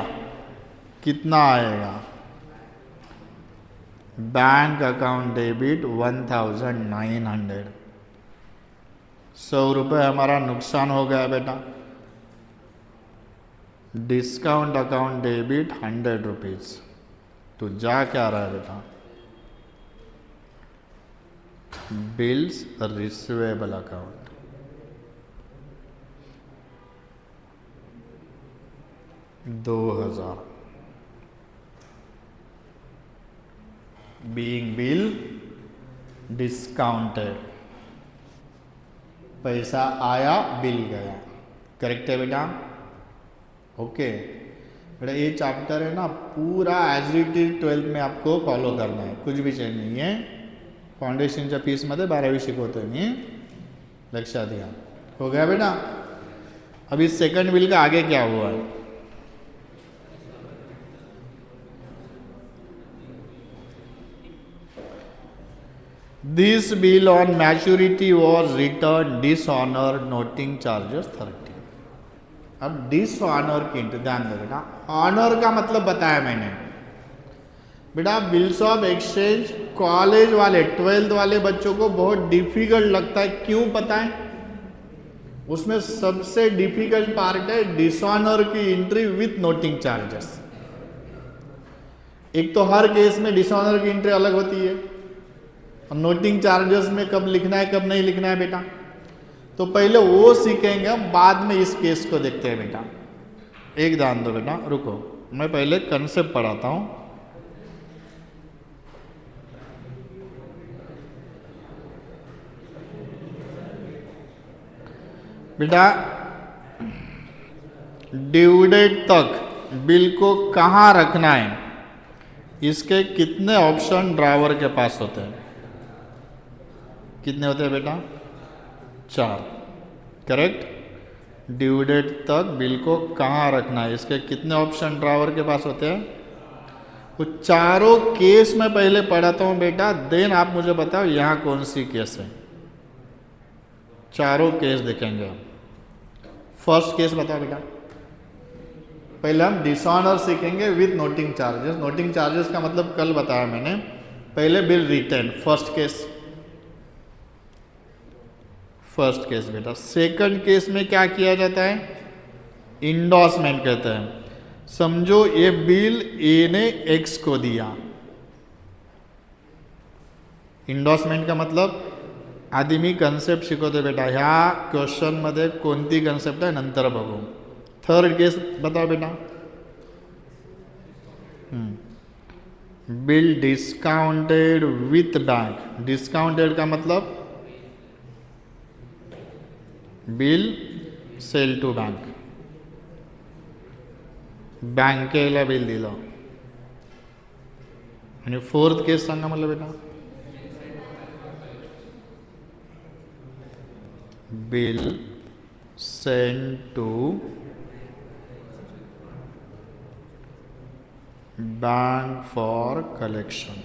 कितना आएगा? Bank account debit 1900। 100 रुपये हमारा नुकसान हो गया बेटा। Discount account debit 100 rupees. तो जा क्या रहा है बेटा? Bills receivable account. $2000 being bill discounted. पैसा आया, बिल गया। करेक्ट है बेटा? ओके बेटा, ये चैप्टर है ना पूरा एज इट इज 12th में आपको फॉलो करना है, कुछ भी चेंज नहीं है। फाउंडेशनच्या फीसमध्ये 12वी शिकवतोय मी, लक्षात घ्या। हो गया बेटा? अभी सेकंड बिल का आगे क्या हुआ है? This bill on maturity was return dishonour, noting charges 30। अब डिसऑनर की ध्यान दो बेटा, ऑनर का मतलब बताया मैंने बेटा। बिल्स ऑफ एक्सचेंज कॉलेज वाले 12th वाले बच्चों को बहुत डिफिकल्ट लगता है, क्यों पता है? उसमें सबसे डिफिकल्ट पार्ट है डिसऑनर की एंट्री विथ नोटिंग चार्जेस। एक तो हर केस में डिसऑनर की एंट्री अलग होती है, और नोटिंग चार्जेस में कब लिखना है कब नहीं लिखना है बेटा। तो पहले वो सीखेंगे हम, बाद में इस केस को देखते हैं बेटा। एक ध्यान दो बेटा, रुको, मैं पहले कंसेप्ट पढ़ाता हूं। बेटा ड्यू डेट तक बिल को कहाँ रखना है, इसके कितने ऑप्शन ड्राइवर के पास होते हैं? कितने होते हैं बेटा? 4। करेक्ट। ड्यू डेट तक बिल को कहाँ रखना है, इसके कितने ऑप्शन ड्राइवर के पास होते हैं? वो चारों केस में पहले पढ़ाता हूँ बेटा, देन आप मुझे बताओ यहाँ कौन सी केस है। चारों केस देखेंगे हम। फर्स्ट केस बताओ बेटा। पहले हम डिसऑनर सीखेंगे with noting charges. Noting charges का मतलब कल बताया मैंने। पहले bill return, first case. First case बेटा। सेकंड केस में क्या किया जाता है? इंडोर्समेंट कहते हैं। समझो ये बिल ए ने एक्स को दिया, इंडोर्समेंट का मतलब आधी मी कन्सेप्ट शिकवतो बेटा, ह्या क्वेश्चनमध्ये कोणती कन्सेप्ट आहे नंतर बघू. थर्ड केस बताओ बेटा. Bill discounted with bank. Discounted का मतलब बिल सेल टू बैंक, बँकेला बिल दिलं. आणि फोर्थ केस सांगा मला बेटा. Bill send to bank for collection.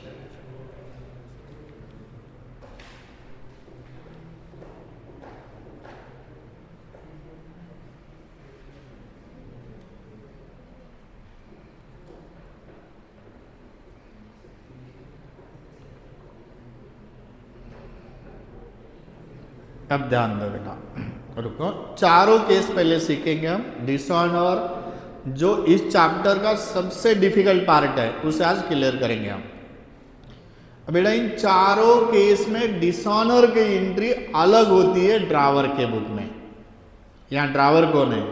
अब ध्यान दो बेटा, रुको. चारों केस पहले सीखेंगे हम. डिसऑनर जो इस चैप्टर का सबसे डिफिकल्ट पार्ट है उसे आज क्लियर करेंगे हम. बेटा इन चारों केस में डिसऑनर की एंट्री अलग होती है ड्रावर के बुक में. यहाँ ड्रावर कौन है?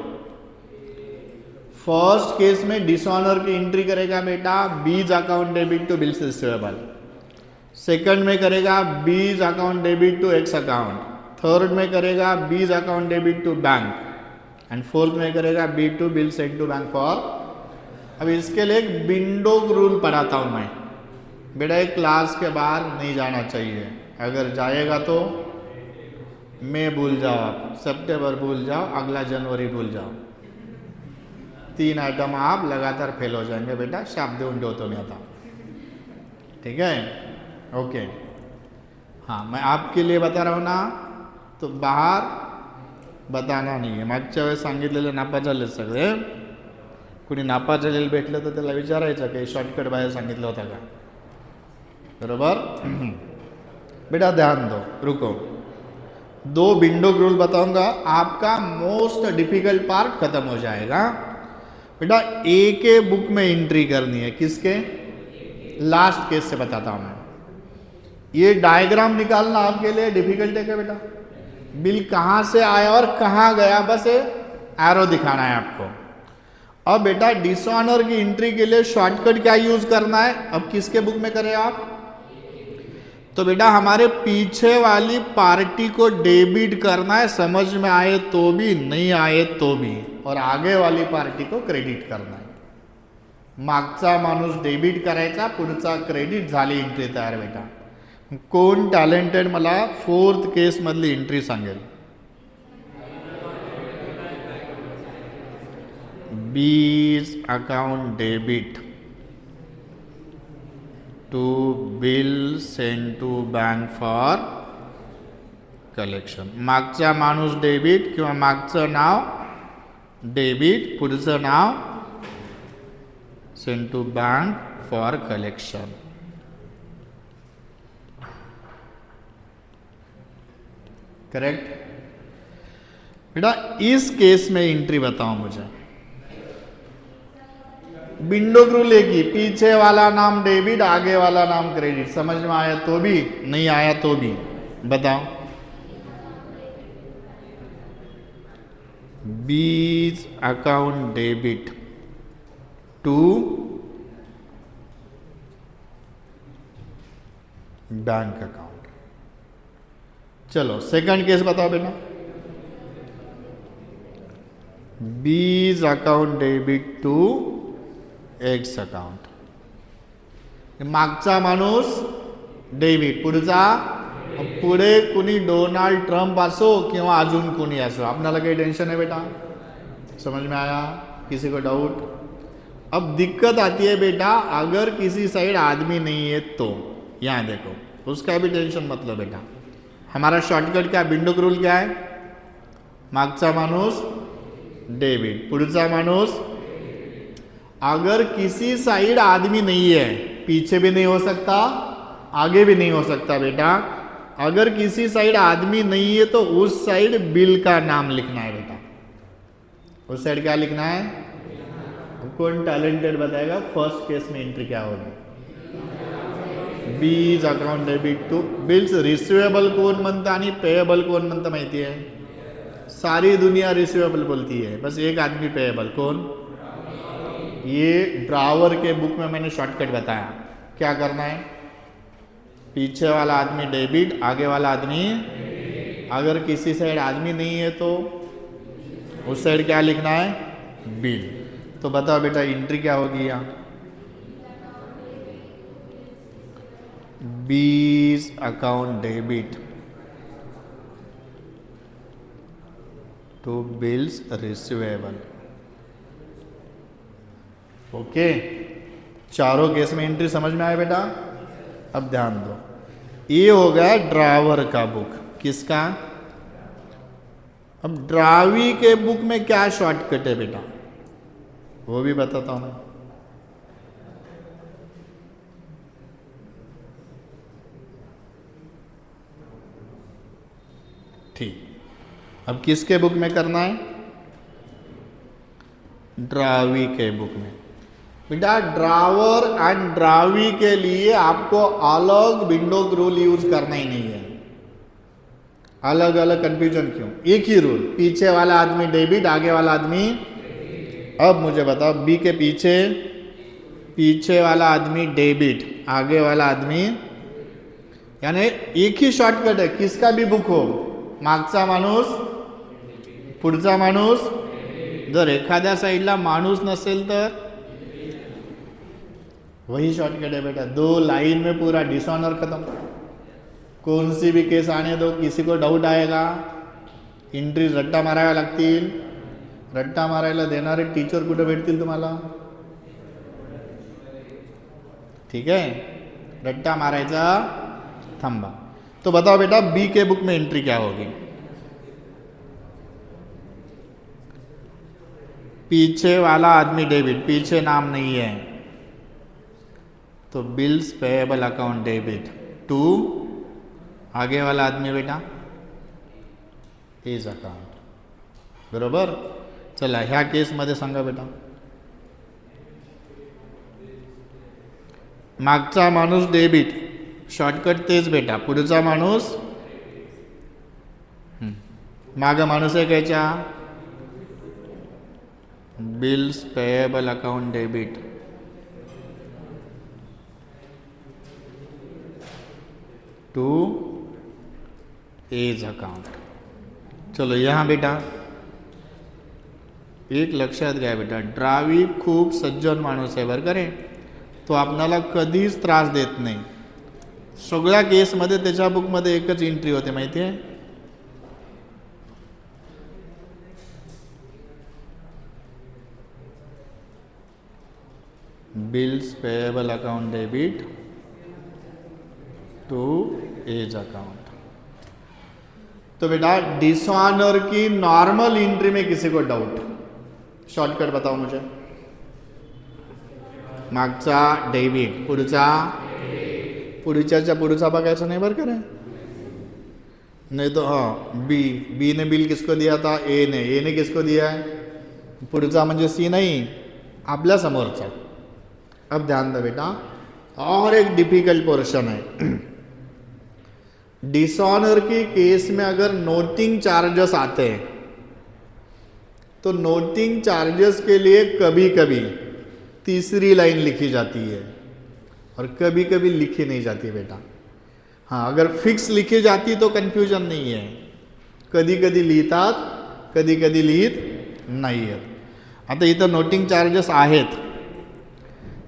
फर्स्ट केस में डिसऑनर की एंट्री करेगा बेटा बीज account debit to bills receivable. Second में करेगा B's account debit to x account. Third में करेगा B's account debit to bank. And fourth में करेगा B to bill send to bank for. अब इसके लिए एक विंडो रूल पढ़ाता हूं मैं बेटा. एक क्लास के बाहर नहीं जाना चाहिए. अगर जाएगा तो मई भूल जाओ, आप सितंबर भूल जाओ, अगला जनवरी भूल जाओ. 3 आइटम आप लगातार फेल हो जाएंगे बेटा. शाप देऊन ठेवतो मी आता. ठीक है, ओके. हाँ, मैं आपके लिए बता रहा हूँ ना, तो बाहर बताना नाही आहे. मागच्या वेळेस सांगितलेले नापास झाले सगळे. कुणी नापास झालेले भेटलं तर त्याला विचारायचं काही शॉर्टकट बाहेर सांगितलं होता का. बरोबर बेटा. ध्यान दो, रुको. 2 विंडो रूल बताऊंगा, आपका मोस्ट डिफिकल्ट पार्ट खत्म हो जाएगा बेटा. ए के बुक में एंट्री करनी है. किसके? लास्ट केस से बताता हूं मैं. ये डायग्राम निकालना आपके लिए डिफिकल्ट है क्या बेटा? बिल कहां से आया और कहां गया, बस एरो दिखाना है आपको. अब बेटा डिसऑनर की एंट्री के लिए शॉर्टकट क्या यूज करना है? अब किसके बुक में करें आप? तो बेटा हमारे पीछे वाली पार्टी को डेबिट करना है, समझ में आए तो भी, नहीं आए तो भी. और आगे वाली पार्टी को क्रेडिट करना है. मागचा माणूस डेबिट करायचा, पुढचा क्रेडिट. झाली एंट्री तयार बेटा. कोण टॅलेंटेड मला फोर्थ केस मधली एंट्री सांगेल? B's account debit to bill send to bank for collection. मागचा माणूस डेबिट किंवा मागचं नाव डेबिट, पुढचं नाव send to bank for collection. Correct बेटा. इस केस में एंट्री बताओ मुझे. विंडो रूल एक ही, पीछे वाला नाम डेबिट, आगे वाला नाम क्रेडिट. समझ में आया तो भी, नहीं आया तो भी. बताओ. बीज account debit to bank account. चलो सेकंड केस बताओ बेटा. बीज account debit to x account. मागचा माणूस डेबिट, पुढचा, पुढे कुणी डोनाल्ड ट्रम्प असो किंवा अजून कुणी असो, आपल्याला काही टेंशन है बेटा. समझ में आया? किसी को डाउट? अब दिक्कत आती है बेटा अगर किसी साइड आदमी नहीं है तो. यहाँ देखो, उसका भी टेंशन मतलब बेटा. हमारा शॉर्टकट क्या, विंडो रूल क्या है? मागचा माणूस डेबिट, पुढचा माणूस. अगर किसी साइड आदमी नहीं है, पीछे भी नहीं हो सकता, आगे भी नहीं हो सकता बेटा. अगर किसी साइड आदमी नहीं है तो उस साइड बिल का नाम लिखना है बेटा. उस साइड क्या लिखना है? कौन टैलेंटेड बताएगा फर्स्ट केस में एंट्री क्या होगी? बीज account debit to bills receivable कोण म्हणतं आणि पेएबल कोण म्हणतं माहिती है? सारी दुनिया रिसिवेबल बोलती है, बस एक आदमी पेएबल। कौन? ये ड्रावर के बुक में मैंने शॉर्टकट बताया। क्या करना है? पीछे वाला आदमी डेबिट, आगे वाला आदमी, अगर किसी साइड आदमी नहीं है तो उस साइड क्या लिखना है? बिल। तो बताओ बेटा एंट्री क्या होगी यहाँ? बीज account debit to bills receivable. Okay, चारों केस में एंट्री समझ में आया बेटा? अब ध्यान दो, ये हो गया ड्रावर का बुक। किसका? अब ड्रावी के बुक में क्या शॉर्टकट है बेटा, वो भी बताता हूं मैं। ठीक, अब किसके बुक में करना है? ड्रावी के बुक में। बेटा ड्रावर एंड ड्रावी के लिए आपको अलग विंडो रूल यूज करना ही नहीं है। अलग अलग कंफ्यूजन क्यों? एक ही रूल, पीछे वाला आदमी डेबिट, आगे वाला आदमी। अब मुझे बताओ, बी के पीछे, पीछे वाला आदमी डेबिट, आगे वाला आदमी, यानी एक ही शॉर्टकट है। किसका भी बुक हो, मागचा माणूस, पुढचा माणूस, जर एखाद्या साइडला माणूस नसेल तर वही शॉर्टकट है बेटा। दो लाइन में पूरा डिसऑनर खत्म। कौन सी भी केस आने दो, किसी को डाउट आएगा, एंट्री रट्टा माराव्या लागतील। रट्टा मारायला देणारे टीचर कुठे भेटतील तुम्हाला? ठीक है, रट्टा मारायचा थांबा। तो बताओ बेटा बी के बुक में एंट्री क्या होगी? पीछे वाला आदमी डेबिट, पीछे नाम नहीं है तो bills payable account debit to, आगे वाला आदमी बेटा इज अकाउंट। बरोबर? चला ह्या केस मध्ये सांगा बेटा, मागचा माणूस डेबिट, शॉर्टकट तेच बेटा, पुढचा माणूस, माग माणूस आहे कायच्या? Bills payable account debit to as account. चलो यहाँ बेटा एक लक्षात घ्या बेटा, ड्रावी खूप सज्जन माणूस आहे बरं का रे, तो आपणाला कधीच त्रास देत नाही। सगळ्या केसमध्ये त्याच्या बुकमध्ये एकच एंट्री होते माहिती आहे? Bills payable account debit to as account. तो बेटा डिसऑनर की नॉर्मल एंट्री में किसी को डाउट, शॉर्टकट बताओ मुझे। मागचा डेबिट, पुढचा, पुढच्याच्या पुढचा बघायचा नाही बरं का रे, नहीं तो हाँ बी, बी ने बिल किसको दिया था? ए ने। ए ने किसको दिया है? पुढचा म्हणजे सी नहीं, आपल्या समोरचा। अब ध्यान दो बेटा, और एक डिफिकल्ट पोर्शन है। डिसऑनर की केस में अगर नोटिंग चार्जेस आते हैं तो नोटिंग चार्जेस के लिए कभी कभी तीसरी लाइन लिखी जाती है और कभी कभी लिखी नहीं जाती बेटा। हाँ, अगर फिक्स लिखी जाती तो कन्फ्यूजन नहीं है, कधी कधी लिहितात, कधी कधी लिहित नाही आहेत। आता इथं नोटिंग चार्जेस आहेत,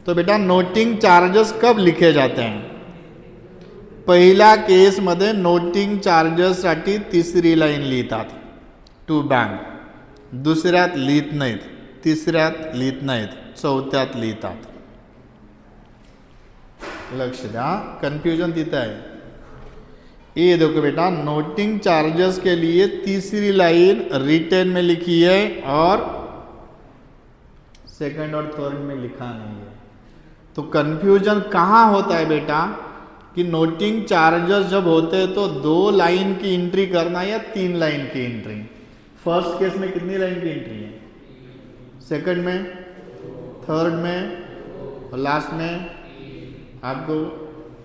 तो बेटा नोटिंग चार्जेस कब लिखे जाते हैं? पहिल्या केसमध्ये नोटिंग चार्जेससाठी तिसरी लाईन लिहितात, टू बँक, दुसऱ्यात लिहित नाहीत, तिसऱ्यात लिहित नाहीत, चौथ्यात लिहितात। लक्ष द्या, कन्फ्यूजन तिथं आहे। ये देखो बेटा, नोटिंग चार्जेस के लिए तीसरी लाइन रिटेन में लिखी है और सेकंड और थर्ड में लिखा नहीं है। तो कन्फ्यूजन कहाँ होता है बेटा कि नोटिंग चार्जेस जब होते हैं तो 2 लाइन की एंट्री करना या 3 लाइन की एंट्री? फर्स्ट केस में कितनी लाइन की एंट्री है? सेकंड में, थर्ड में और लास्ट में आपको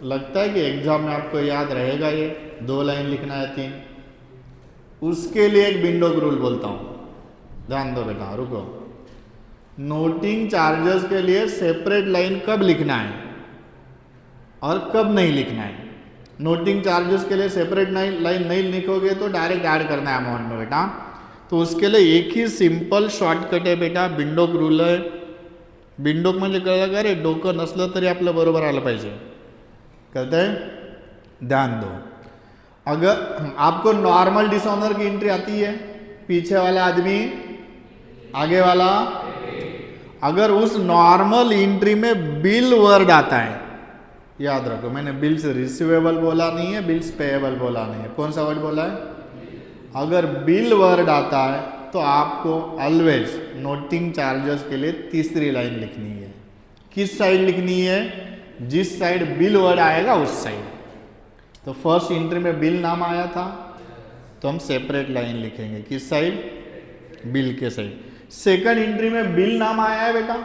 लगता है कि एग्जाम में आपको याद रहेगा ये 2 लाइन लिखना है 3, उसके लिए एक विंडो रूल बोलता हूँ, ध्यान दो बेटा, रुको। नोटिंग चार्जेस के लिए सेपरेट लाइन कब लिखना है और कब नहीं लिखना है। नोटिंग चार्जेस के लिए सेपरेट लाइन नहीं लिखोगे तो डायरेक्ट ऐड करना है अमाउंट में बेटा। तो उसके लिए एक ही सिंपल शॉर्टकट आहे बेटा, विंडोक रूल आहे। विंडोक म्हणजे कळलं का रे, डोकं नसलं तरी आपलं बरोबर आलं पाहिजे, कळतंय? ध्यान दो। अगर आपको नॉर्मल डिसऑनर की एंट्री आती है, पीछे वाला आदमी आगे वाला, अगर उस नॉर्मल एंट्री में बिल वर्ड आता है, याद रखो मैंने बिल्स रिसीवेबल बोला नहीं है, बिल्स पेएबल बोला नहीं है, कौन सा वर्ड बोला है? अगर बिल वर्ड आता है तो आपको ऑलवेज नोटिंग चार्जेस के लिए तीसरी लाइन लिखनी है। किस साइड लिखनी है? जिस साइड बिल वर्ड आएगा उस साइड। तो फर्स्ट एंट्री में बिल नाम आया था तो हम सेपरेट लाइन लिखेंगे, किस साइड? बिल के साइड। सेकंड एंट्री में बिल नाम आया है बेटा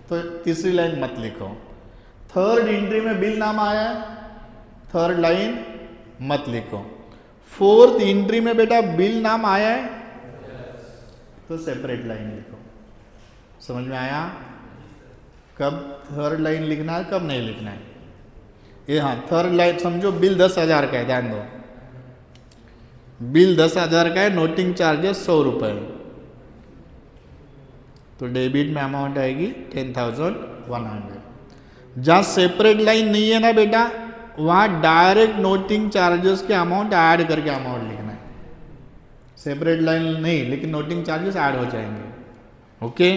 तो तीसरी लाइन मत लिखो। थर्ड एंट्री में बिल नाम आया है, थर्ड लाइन मत लिखो। फोर्थ एंट्री में बेटा बिल नाम आया है तो सेपरेट लाइन लिखो। समझ में आया? कब थर्ड लाइन लिखना है, कब नहीं लिखना है? ये हाँ, थर्ड लाइन समझो, बिल 10,000 का है, ध्यान दो, बिल 10,000 का है, नोटिंग चार्जेस 100 रुपये, तो डेबिट में अमाउंट आएगी 10,100। जहाँ सेपरेट लाइन नहीं है ना बेटा, वहाँ डायरेक्ट नोटिंग चार्जेस के अमाउंट ऐड करके अमाउंट लिखना है। सेपरेट लाइन नहीं, लेकिन नोटिंग चार्जेस ऐड हो जाएंगे। ओके,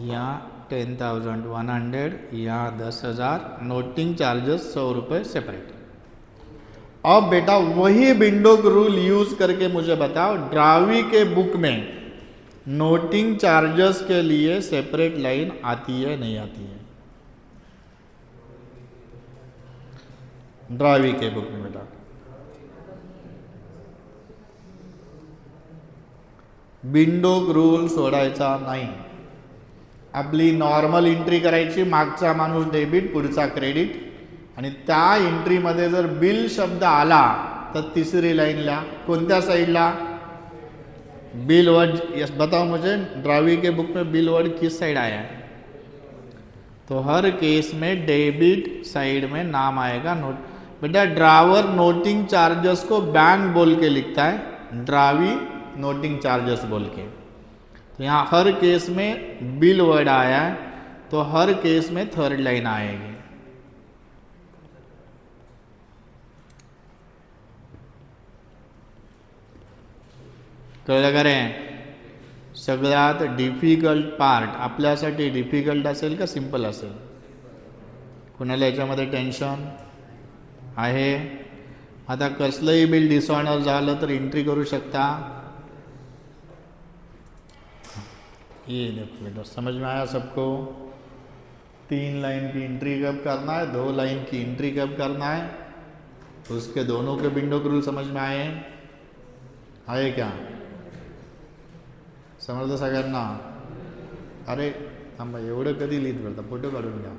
यहाँ 10,100, यहाँ 10,000, नोटिंग चार्जेस 100 रुपये सेपरेट। अब बेटा वही विंडो रूल यूज करके मुझे बताओ, ड्रावी के बुक में नोटिंग चार्जेस के लिए सेपरेट लाइन आती है नहीं आती है? ड्रावी के बुक में बेटा विंडो रूल सोडायचा नाही। आपली नॉर्मल एंट्री करायची, मागचा माणूस डेबिट पुढचा क्रेडिट, आणि त्या एंट्रीमध्ये जर बिल शब्द आला तर तीसरी लाइनला कोणत्या साइडला? Bill word. यस, बताओ मुझे, ड्रावी के बुक में बिल वर्ड किस साइड आया है? तो हर केस में डेबिट साइड में नाम आएगा नोट। बेटा ड्रावर नोटिंग चार्जेस को बैंक बोल के लिखता है, ड्रावी नोटिंग चार्जेस बोल के। तो यहाँ हर केस में बिल वर्ड आया है तो हर केस में थर्ड लाइन आएगी। कळलं का रे? सगळ्यात डिफिकल्ट पार्ट आपल्यासाठी डिफिकल्ट असेल का सिंपल असेल? कुणाला याच्यामध्ये टेन्शन आहे? आता कसलंही बिल डिसऑनर झालं तर एंट्री करू शकता। ये देखो बेटा, समझ में आया सबको? 3 लाइन की एंट्री कब करना है, 2 लाइन की एंट्री कब करना है, उसके दोनों के विंडो रूल समझ में आए क्या? समजलं सगळ्यांना? अरे थांबा, एवढं कधी लिहित करता, फोटो काढून घ्या।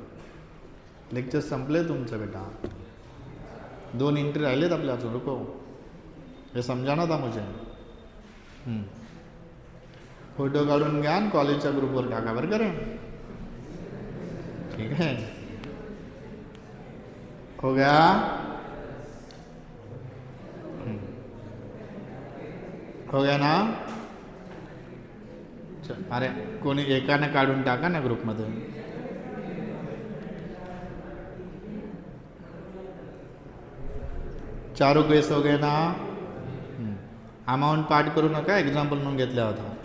लेक्चर संपले तुमचं बेटा, 2 एंट्री राहिलेत आपल्या अजून, रुको, हे समजाना था मुझे। फोटो काढून घ्या, कॉलेजच्या ग्रुपवर टाका बरं करें, ठीक है? हो गया? हो गया ना? अरे कोणी एकाने काढून टाका ना ग्रुपमध्ये। चारू केस हो गए ना? अमाउंट पार्ट करू नका, एग्जाम्पल म्हणून घेतला होता।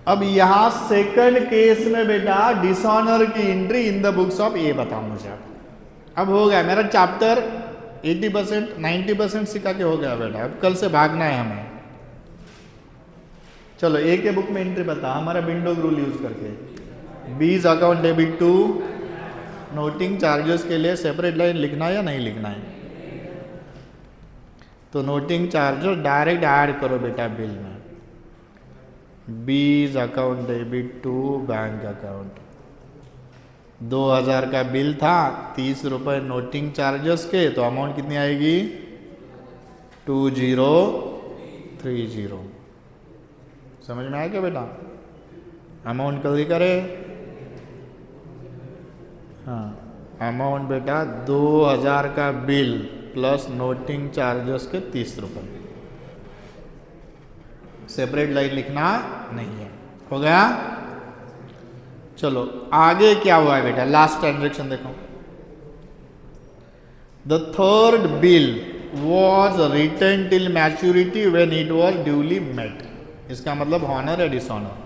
अब यहाँ सेकंड केस में बेटा डिसऑनर की entry in the books of A बताओ मुझे। अब हो गया मेरा चैप्टर 80%, 90% सिखा के हो गया बेटा। अब कल से भागना है हमें। चलो ए के बुक में एंट्री बता हमारा विंडो रूल यूज करके। बीज account debit to noting charges के लिए सेपरेट लाइन लिखना है या नहीं लिखना है? तो नोटिंग चार्जेस डायरेक्ट ऐड करो बेटा बिल में। बीज account debit to bank account. 2000 का बिल था, 30 रुपये नोटिंग चार्जेस के, तो अमाउंट कितनी आएगी 2030। समझ में आया क्या बेटा? अमाउंट कभी करे, हाँ अमाउंट बेटा 2000 का बिल प्लस नोटिंग चार्जेस के 30 रुपये। सेपरेट लाइन लिखना नहीं है। हो गया? चलो आगे क्या हुआ है बेटा, लास्ट ट्रांजेक्शन देखो। The third bill was return till maturity when it was duly met. इसका मतलब हॉनर है डिसऑनर?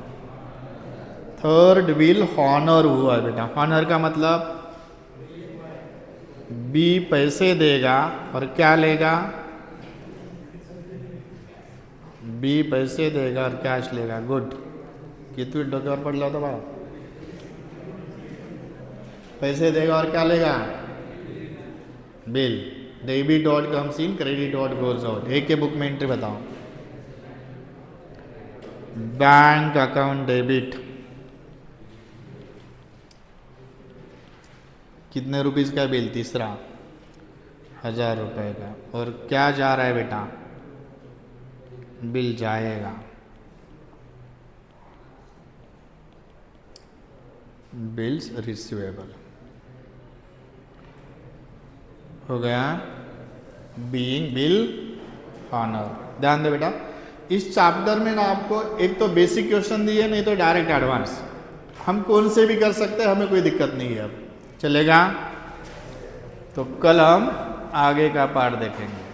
थर्ड बिल हॉनर हुआ है बेटा। हॉनर का मतलब बी पैसे देगा और क्या लेगा, बी पैसे देगा और कैश लेगा। गुड, कितनी डॉक्यूमेंट पढ़ लो तो बा, पैसे देगा और क्या लेगा, bill. Debit dot comes in, credit dot goes out. एक के बुक में एंट्री बताओ। बैंक अकाउंट डेबिट कितने रुपीस का बिल, तीसरा 1000 रुपये का। और क्या जा रहा है बेटा, बिल जाएगा। बिल्स रिसीवेबल हो गया। Being bill honour. ध्यान दे बेटा, इस चैप्टर में ना आपको एक तो बेसिक क्वेश्चन दिए, नहीं तो डायरेक्ट एडवांस। हम कौन से भी कर सकते हैं, हमें कोई दिक्कत नहीं है। अब चलेगा? तो कल हम आगे का पार्ट देखेंगे।